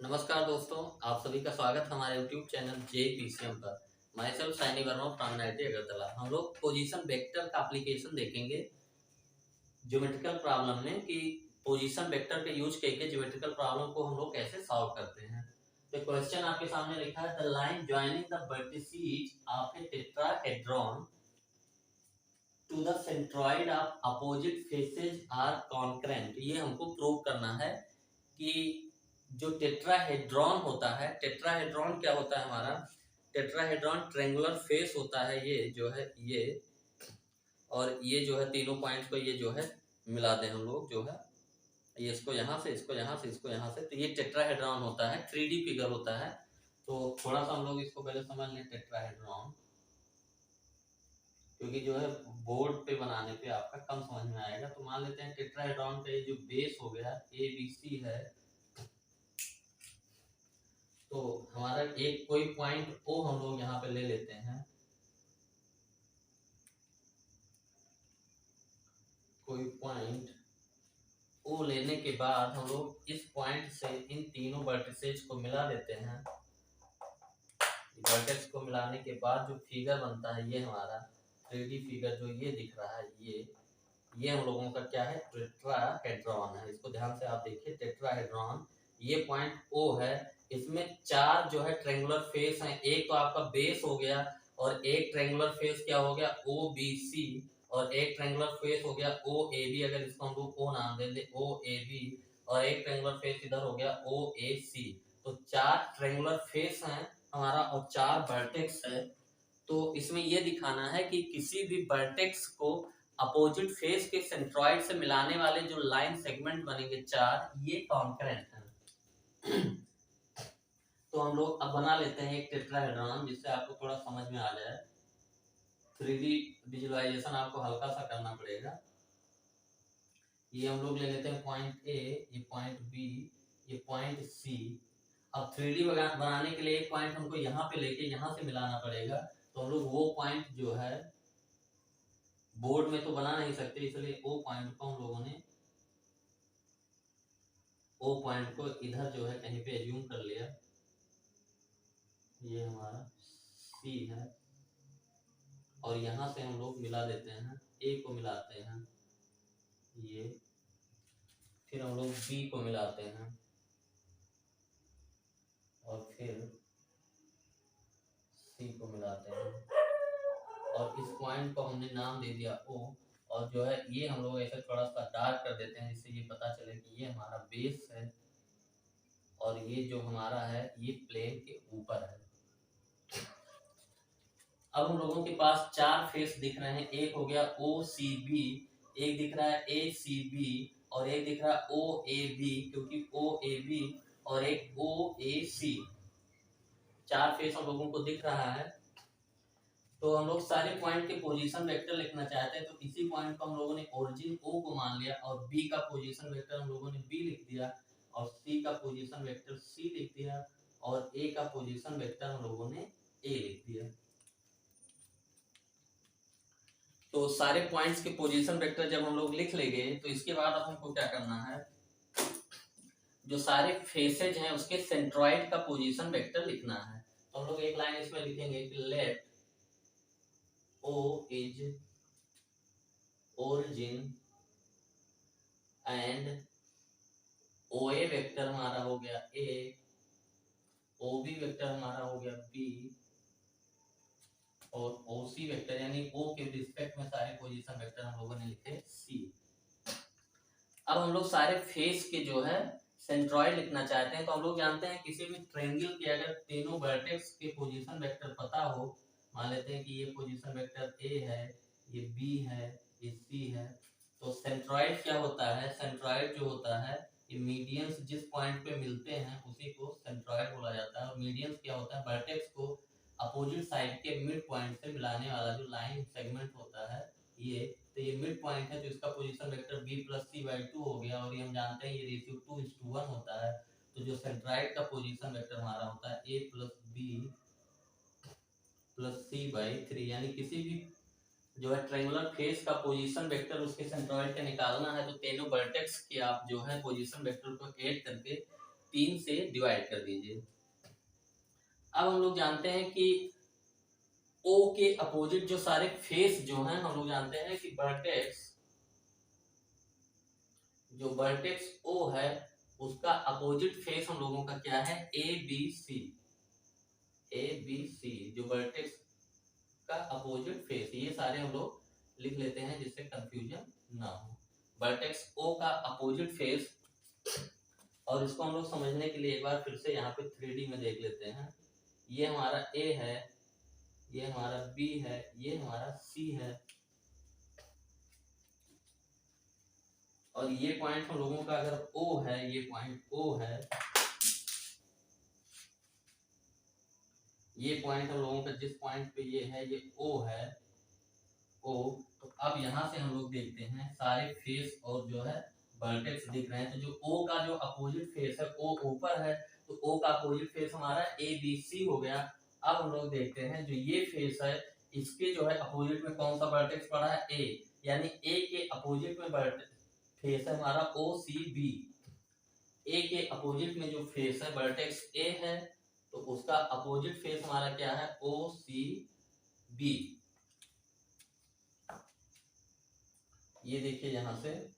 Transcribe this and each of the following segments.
नमस्कार दोस्तों, आप सभी का स्वागत हमारे YouTube चैनल JPCM पर। Myself Saini Verma from NIT Agartala. हम लोग पोजीशन वेक्टर का एप्लीकेशन देखेंगे ज्योमेट्रिकल प्रॉब्लम में कि पोजीशन वेक्टर के यूज करके ज्योमेट्रिकल प्रॉब्लम को हम लोग कैसे सॉल्व करते हैं। तो क्वेश्चन आपके सामने लिखा है, the line joining the vertices of a tetrahedron to the centroid of opposite faces are concurrent. ये हमको प्रूव करना है कि जो टेट्राहेड्रॉन होता है, टेट्राहेड्रॉन क्या होता है हमारा, टेट्राहेड्रॉन ट्रायंगुलर फेस होता है, ये जो है ये, और ये जो है तीनों पॉइंट्स को ये जो है मिला दें हम लोग, जो है ये इसको यहाँ से, इसको यहाँ से, इसको यहाँ से, तो ये टेट्राहेड्रॉन होता है, 3D फिगर होता है। तो थोड़ा सा हम लोग इसको पहले समझ लें टेट्राहेड्रॉन, क्योंकि जो है बोर्ड पे बनाने पे आपका कम समझ में आएगा। तो मान लेते हैं टेट्राहेड्रॉन का ये जो बेस हो गया ABC है, तो हमारा एक कोई पॉइंट O हम लोग यहाँ पे ले लेते हैं, कोई पॉइंट O लेने के बाद हम लोग इस पॉइंट से इन तीनों वर्टिसेस को मिला देते हैं। वर्टेक्स को मिलाने के बाद जो फिगर बनता है, ये हमारा 3D फिगर जो ये दिख रहा है, ये हम लोगों का क्या है, टेट्राहेड्रॉन है। इसको ध्यान से आप देखिए, टेट्राहेड्रॉन, ये पॉइंट O है, इसमें चार जो है ट्रायंगुलर फेस हैं। एक तो आपका बेस हो गया, और एक ट्रायंगुलर फेस क्या हो गया, OBC, और एक ट्रायंगुलर फेस हो गया OAB, अगर इसको हम लोग O नाम दे दे, OAB, और एक ट्रायंगुलर फेस इधर हो गया OAC। तो चार ट्रायंगुलर फेस हैं हमारा और चार वर्टेक्स है। तो इसमें यह दिखाना है कि किसी भी वर्टेक्स को अपोजिट फेस के सेंट्रॉइड से मिलाने वाले जो लाइन सेगमेंट बनेंगे चार, ये कॉन्करेंट हैं। तो हम लोग अब बना लेते हैं एक टेट्राहेड्रॉन, जिससे आपको थोड़ा समझ में आ जाए। 3D विजुअलाइजेशन आपको हल्का सा करना पड़ेगा। ये हम लोग ले लेते हैं पॉइंट A, ये पॉइंट B, ये पॉइंट C। अब 3D बनाने के लिए एक पॉइंट हमको यहाँ पे लेके यहाँ से मिलाना पड़ेगा। तो हम लोग वो पॉइंट जो है बोर्ड में तो बना नहीं सकते, इसलिए वो पॉइंट को हम लोगों ने ओ पॉइंट को इधर जो है कहीं पे एज्यूम कर लिया। ये हमारा C है, और यहाँ से हम लोग मिला देते हैं, A को मिलाते हैं ये, फिर हम लोग B को मिलाते हैं, और फिर C को मिलाते हैं, और इस पॉइंट को हमने नाम दे दिया O। और जो है ये हम लोग ऐसे थोड़ा सा डार्क कर देते हैं, जिससे ये पता चले कि ये हमारा बेस है, और ये जो हमारा है ये प्लेन के ऊपर है। अब हम लोगों के पास चार फेस दिख रहे हैं, एक हो गया OCB, एक दिख रहा है ACB, और एक दिख रहा है OAB, क्योंकि OAB, और एक OAC। चार फेस हम लोगों को दिख रहा है। तो हम लोग सारे पॉइंट के पोजीशन वेक्टर लिखना चाहते हैं, तो इसी पॉइंट को हम लोगों ने ओरिजिन O को मान लिया, और B का पोजीशन वेक्टर हम लोगों ने B लिख दिया, और C का पोजीशन वेक्टर C लिख दिया, और A का पोजीशन वेक्टर हम लोगों ने A लिख दिया। तो सारे पॉइंट्स के पोजीशन वेक्टर जब हम लोग लिख लेंगे, तो इसके बाद अब हमको क्या करना है, जो सारे फेसेज हैं उसके सेंट्रॉइड का पोजीशन वेक्टर लिखना है। तो हम लोग एक लाइन इसमें लिखेंगे कि let O is origin and OA vector हमारा हो गया A, OB वेक्टर हमारा हो गया B, और OC वेक्टर यानी O के रिस्पेक्ट में सारे पोजीशन वेक्टर हम लोगों ने लिखे C। अब हम लोग सारे फेस के जो है सेंट्रॉइड लिखना चाहते हैं। तो हम लोग जानते हैं किसी भी ट्रायंगल के अगर तीनों वर्टेक्स के पोजीशन वेक्टर पता हो, मान लेते हैं कि ये पोजीशन वेक्टर A है, ये B है, ये C है, तो सेंट्रॉइड क्या होता है, सेंट्रॉइड जो होता है, ये मीडियंस जिस पॉइंट पे मिलते हैं उसी को सेंट्रॉइड बोला जाता है। और मीडियंस क्या होता है, वर्टेक्स को अपोजिट साइड के मिड पॉइंट से मिलाने वाला जो लाइन सेगमेंट होता है ये। तो ये मिड पॉइंट है, तो इसका पोजीशन वेक्टर B + C/2 हो गया, और ये हम जानते हैं ये रेशियो 2:1 होता है। तो जो सेंट्रॉइड का पोजीशन वेक्टर हमारा होता है A + B + C/3, यानी किसी भी जो है ट्रायंगुलर फेस का पोजीशन वेक्टर उसके सेंट्रॉइड का निकालना है, तो तीनों वर्टेक्स के आप जो है पोजीशन वेक्टर को ऐड करके 3 से डिवाइड कर दीजिए। अब हम लोग जानते हैं कि O के अपोजिट जो सारे फेस जो हैं, हम लोग जानते हैं कि वर्टेक्स O है उसका अपोजिट फेस हम लोगों का क्या है, ABC। जो वर्टेक्स का अपोजिट फेस, ये सारे हम लोग लिख लेते हैं जिससे कंफ्यूजन ना हो। वर्टेक्स O का अपोजिट फेस, और इसको हम लोग समझने के लिए एक बार फिर से यहाँ पे 3D में देख लेते हैं। ये हमारा A है, ये हमारा B है, ये हमारा C है, और ये पॉइंट हम लोगों का अगर O है, ये पॉइंट O है, ये पॉइंट हम लोगों का जिस पॉइंट पे ये है ये O है, O। तो अब यहाँ से हम लोग देखते हैं सारे फेस और जो है वर्टेक्स दिख रहे हैं। तो जो O का जो अपोजिट फेस है, O ऊपर है, तो O का अपोजिट फेस हमारा ABC हो गया। अब हम लोग देखते हैं जो ये फेस है, इसके जो है अपोजिट में कौन सा वर्टेक्स पड़ा है, A, यानी A के अपोजिट में फेस है हमारा OCB। A के अपोजिट में जो फेस है वर्टेक्स A है, तो उसका अपोजिट फेस हमारा क्या है, OCB। ये देखिए यहां से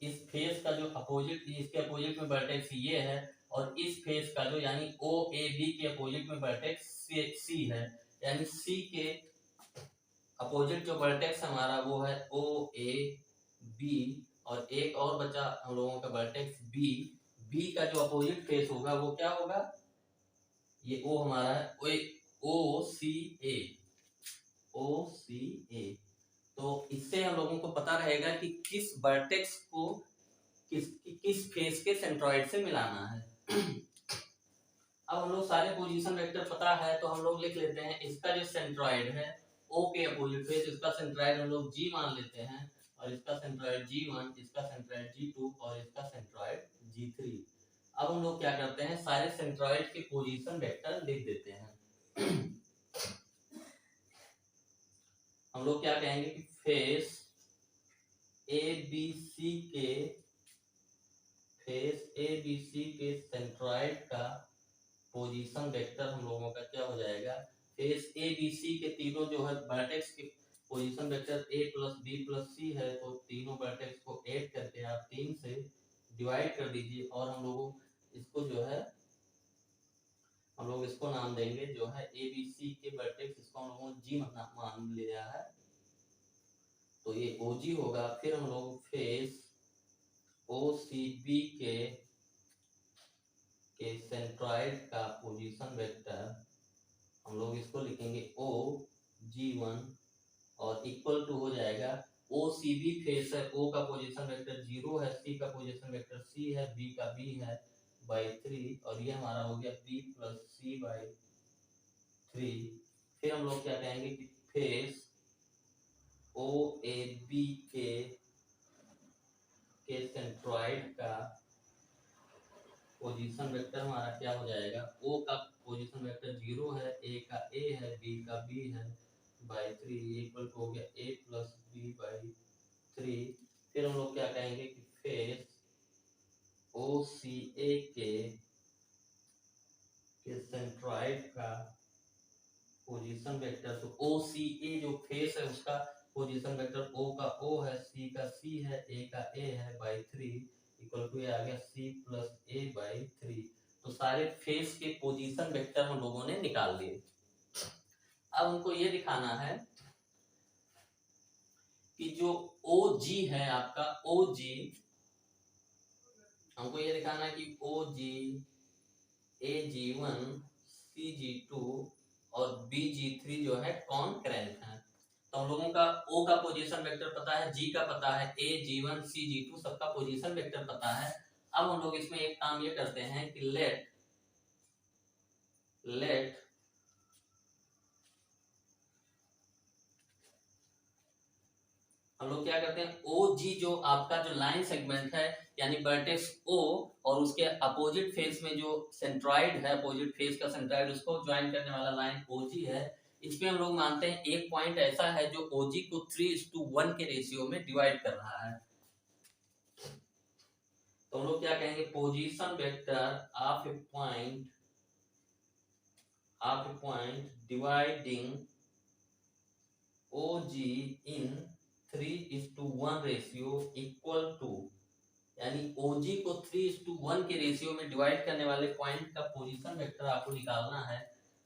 इस फेस का जो अपोजिट, इसके अपोजिट में वर्टेक्स ये है, और इस फेस का जो यानी OAB के अपोजिट में वर्टेक्स C है, यानी C के अपोजिट जो वर्टेक्स हमारा वो है OAB, और एक और बचा हम लोगों का वर्टेक्स B का जो अपोजिट फेस होगा वो क्या होगा, ये O हमारा है OCA। तो इससे हम लोगों को पता रहेगा कि किस वर्टेक्स को किस फेस के सेंट्रॉइड से मिलाना है। अब हम लोग सारे पोजीशन वेक्टर पता है, तो हम लोग लिख लेते हैं इसका जो सेंट्रॉइड है O के अपोजिट फेस, इसका सेंट्रॉइड हम लोग G मान लेते हैं, और इसका सेंट्रॉइड G1, इसका सेंट्रॉइड G2 और इसका सेंट्रॉइड G3। अब हम लोग क्या करते हैं, सारे सेंट्रॉइड के पोजीशन वेक्टर लिख देते हैं। हम लोग क्या कहेंगे कि फेस ABC के सेंट्रॉइड का पोजीशन वेक्टर हम लोगों का क्या हो जाएगा, फेस ABC के तीनों जो है वर्टेक्स के position vector A + B + C है, तो तीनों वर्टेक्स को ऐड करके आप 3 से डिवाइड कर दीजिए, और हम लोगों इसको जो है हम लोग इसको नाम देंगे जो है ABC के वर्टेक्स, इसको हम लोगों ने G मान लिया है, तो ये OG होगा। फिर हम लोग फेस OCB के सेंट्रॉइड का पोजीशन वेक्टर हम लोग इसको लिखेंगे OG1, और इक्वल टू हो जाएगा OCB फेस है, O का पोजीशन वेक्टर 0 है, C का पोजीशन वेक्टर C है, B का B है /3, और ये हमारा हो गया B + C/3। फिर हम लोग क्या कहेंगे कि फेस OAB के सेंट्रॉइड का पोजीशन वेक्टर हमारा क्या हो जाएगा, O का पोजीशन वेक्टर 0 है, A का A है, B का B है /3, इक्वल हो गया A + B/3। फिर हम लोग क्या कहेंगे कि फेस OCA के सेंट्रॉइड का पोजीशन वेक्टर, तो OCA जो फेस है उसका पोजीशन वेक्टर O का O है, C का C है, A का A है /3, इक्वल टू आ गया C + A/3। तो सारे फेस के पोजीशन वेक्टर हम लोगों ने निकाल लिए। अब हमको ये दिखाना है कि जो OG है आपका, OG हमको ये दिखाना है कि OG AG1 CG2 और BG3 जो है कॉन्करेंट है। तो हम लोगों का O का पोजीशन वेक्टर पता है, G का पता है, A G1 C G2 सबका पोजीशन वेक्टर पता है। अब हम लोग इसमें एक काम ये करते हैं कि लेट हम लोग क्या करते हैं, OG जो आपका जो लाइन सेगमेंट है, यानी वर्टेक्स O और उसके अपोजिट फेस में जो सेंट्रॉइड है, अपोजिट फेस का सेंट्रॉइड उसको ज्वाइन करने वाला लाइन OG है, इसमें हम लोग मानते हैं एक पॉइंट ऐसा है जो OG को 3:1 के रेशियो में डिवाइड कर रहा है। तो हम लोग क्या कहेंगे, position vector of a point dividing OG in 3:1 ratio equal to, यानी OG को 3:1 के रेशियो में डिवाइड करने वाले पॉइंट का पोजीशन वेक्टर आपको निकालना है।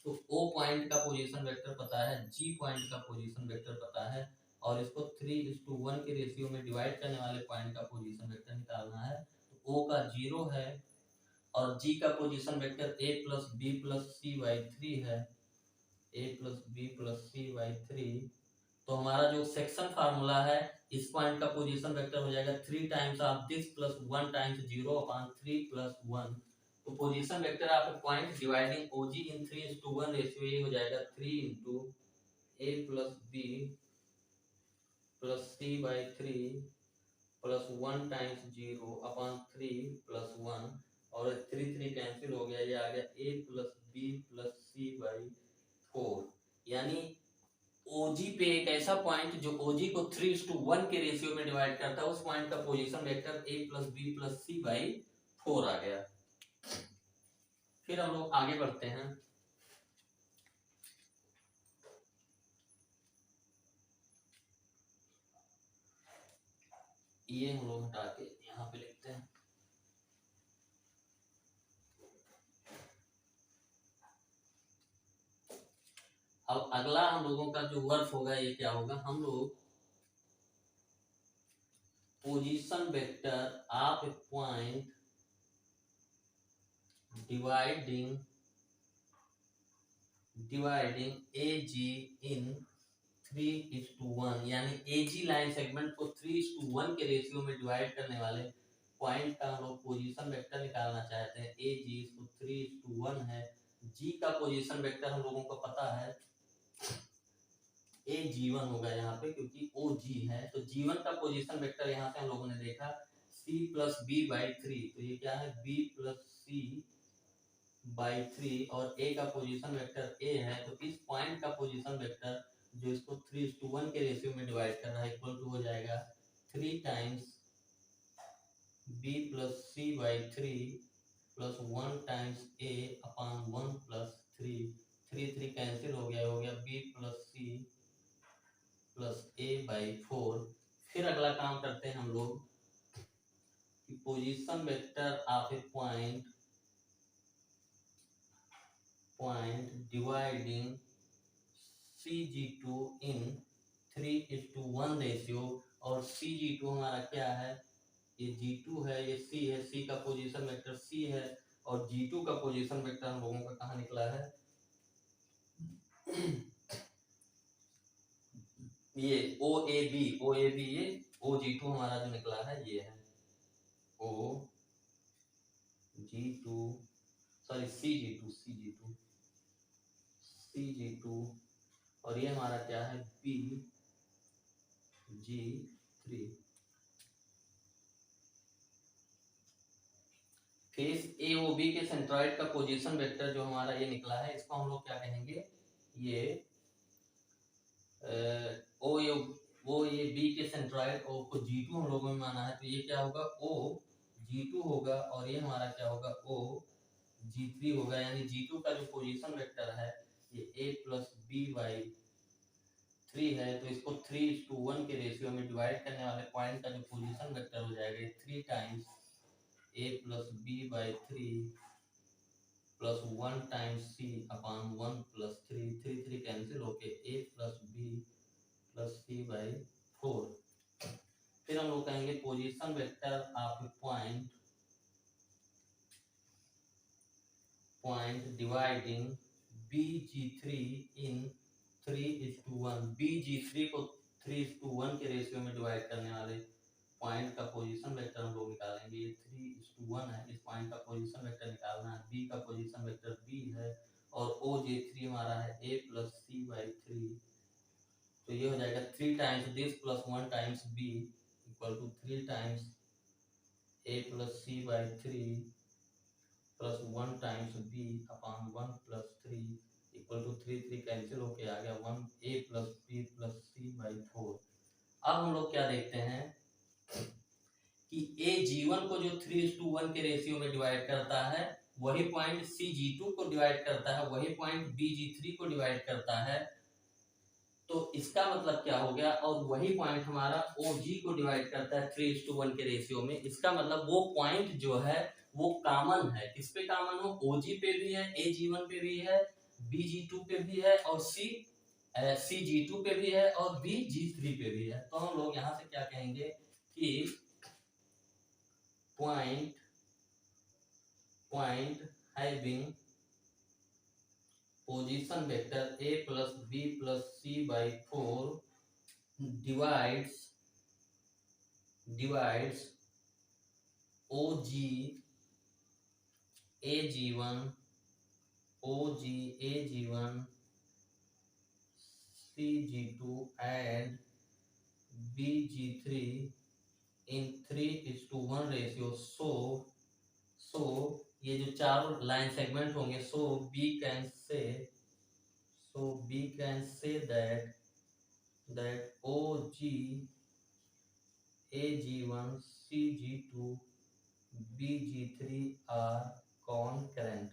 तो O पॉइंट का पोजीशन वेक्टर पता है, G पॉइंट का पोजीशन वेक्टर पता है, और इसको 3:1 के रेशियो में डिवाइड करने वाले पॉइंट का पोजीशन वेक्टर निकालना है। तो O का 0 है और G का position vector A plus B plus C by 3 है, A plus B plus C by 3। तो हमारा जो सेक्शन फार्मूला है, इस पॉइंट का पोजीशन वेक्टर हो जाएगा 3 times of this plus 1 times 0 upon 3 plus 1। तो position vector of point dividing OG in 3:1 ratio ये हो जाएगा 3 into A plus B plus C by 3 plus 1 times 0 upon 3 plus 1, और 3 3 कैंसिल हो गया, ये आ गया A plus B plus C by 4। यानी OG पे एक ऐसा पॉइंट जो OG को 3:1 के रेशियो में डिवाइड करता है, उस पॉइंट का position vector A plus B plus C by 4 आ गया। फिर हम लोग आगे बढ़ते हैं। ये हम लोग हटा के यहाँ पे लिखते हैं। अब अगला हम लोगों का जो वर्क होगा ये क्या होगा, हम लोग position vector of a point dividing AG इन 3:1, यानी AG लाइन सेगमेंट को 3:1 के रेशियो में डिवाइड करने वाले पॉइंट का हम लोग पोजीशन वेक्टर निकालना चाहते हैं। AG इसको 3:1 है। G का पोजीशन वेक्टर हम लोगों को पता है, AG1 होगा यहाँ पे क्योंकि OG है। तो G1 का पोजीशन वेक्टर यहाँ से हम लोगों ने देखा C प्लस B बाई 3, तो ये क्या है B प्लस C बाई 3, और A का पोजीशन वेक्टर A है। तो इस पॉइंट का पोजीशन वेक्टर जो इसको 3:1 के रेशियो में डिवाइड कर रहा है इक्वल टू हो जाएगा 3 times B plus C by 3 plus 1 times A upon 1 plus 3, 3 3 cancel हो गया B plus C plus A by 4। फिर अगला काम करते हैं हम लोग कि position vector of a point dividing CG2 in 3:1 ratio, और CG2 हमारा क्या है, ये G2 है, ये C है, C का पोजीशन वेक्टर C है, और G2 का पोजीशन वेक्टर हम लोगों का कहाँ निकला है, ये OAB ये OG2 हमारा जो निकला है ये है OG2, सॉरी CG2, और ये हमारा क्या है BG3। फेस AOB के सेंट्रॉइड का पोजीशन वेक्टर जो हमारा ये निकला है, इसको हम लोग क्या कहेंगे, ये OAB के सेंट्रॉइड O को G2 हम लोगों में माना है, तो ये क्या होगा OG2 होगा, और ये हमारा क्या होगा OG3 होगा। यानी G2 का जो पोजीशन वेक्टर है ये A प्लस B बाई 3 है। तो इसको 3:1 के रेशियो में डिवाइड करने वाले पॉइंट का जो पोजीशन वेक्टर हो जाएगा 3 times A plus B by 3 plus 1 times C upon 1 plus 3, 3 3 cancel होके A plus B plus C by 4। फिर हम लोग कहेंगे position vector of point dividing BG3 in 3:1, BG3 को 3:1 के रेशियो में डिवाइड करने वाले पॉइंट का पोजीशन वेक्टर हम लोग निकालेंगे। ये 3:1 है, इस पॉइंट का पोजीशन वेक्टर निकालना है। B का पोजीशन वेक्टर B है, और OJ3 हमारा है A प्लस C बाई 3। तो ये हो जाएगा 3 times this plus 1 times B equal to 3 times A plus C by 3 plus 1 times B upon 1 plus 3 equal to 3 3 cancel होके आ गया 1 a plus b plus c by 4। अब हम लोग क्या देखते हैं कि a g1 को जो 3:1 के रेशियो में डिवाइड करता है, वही पॉइंट c g2 को डिवाइड करता है, वही पॉइंट b g3 को डिवाइड करता है। तो इसका मतलब क्या हो गया, और वही पॉइंट हमारा OG को डिवाइड करता है 3:1 के रेशियो में। इसका मतलब वो पॉइंट जो है वो कॉमन है। किस पे कॉमन हो, OG पे भी है, AG1 पे भी है, BG2 पे भी है, और CG2 पे भी है, और BG3 पे भी है। तो हम लोग यहाँ से क्या कहेंगे कि point having position vector a plus b plus c by 4 divides OG AG1 CG2 and BG3 in 3:1 ratio। so ये जो चारों लाइन सेगमेंट होंगे, so B can say that OG AG1 CG2 BG3 are concurrent।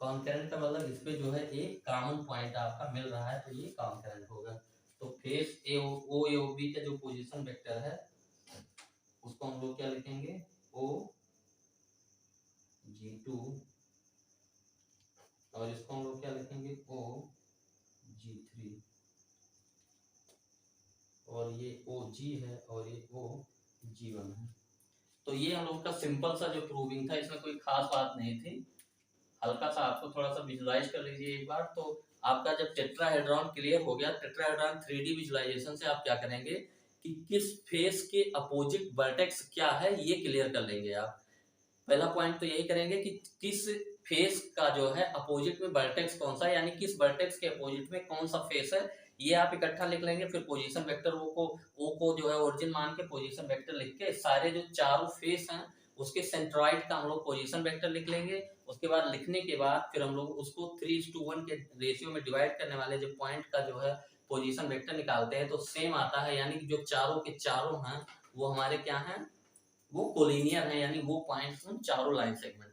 Concurrent का मतलब इस पे जो है एक कॉमन पॉइंट आपका मिल रहा है, तो ये कॉन्करेंट होगा। तो फेस ओ ए बी का जो पोजीशन वेक्टर है उसको हम लोग क्या लिखेंगे, ओ G2, और इसको हम लोग क्या लिखेंगे, ओ G3, और ये OG है और ये ओ G1 है। तो ये हम लोग का सिंपल सा जो प्रूविंग था, इसमें कोई खास बात नहीं थी। हल्का सा आपको थोड़ा सा विजुलाइज कर लीजिए एक बार। तो आपका जब टेट्राहेड्रॉन क्लियर हो गया, टेट्राहेड्रॉन 3D विजुलाइजेशन से आप क्या करेंगे कि किस फेस के अपोजिट वर्टेक्स क्या है ये क्लियर कर लेंगे आप। पहला पॉइंट तो यही करेंगे कि किस फेस का जो है अपोजिट में वर्टेक्स कौन सा है, यानी किस वर्टेक्स के अपोजिट में कौन सा फेस है, ये आप इकट्ठा लिख लेंगे। फिर पोजीशन वेक्टर ओ को जो है ओरिजिन मान के पोजीशन वेक्टर लिख के सारे जो चारों फेस हैं उसके सेंट्रॉइड का हम लोग पोजीशन वेक्टर लिख लेंगे। उसके बाद लिखने के बाद फिर हम लोग उसको 3:1 के रेशियो में डिवाइड करने वाले जो पॉइंट का जो है पोजीशन वेक्टर निकालते हैं, तो सेम आता है, यानी कि जो चारों के चारों हैं वो हमारे क्या हैं, वो कोलिनियर है, यानी वो पॉइंट्स चारों लाइन सेगमेंट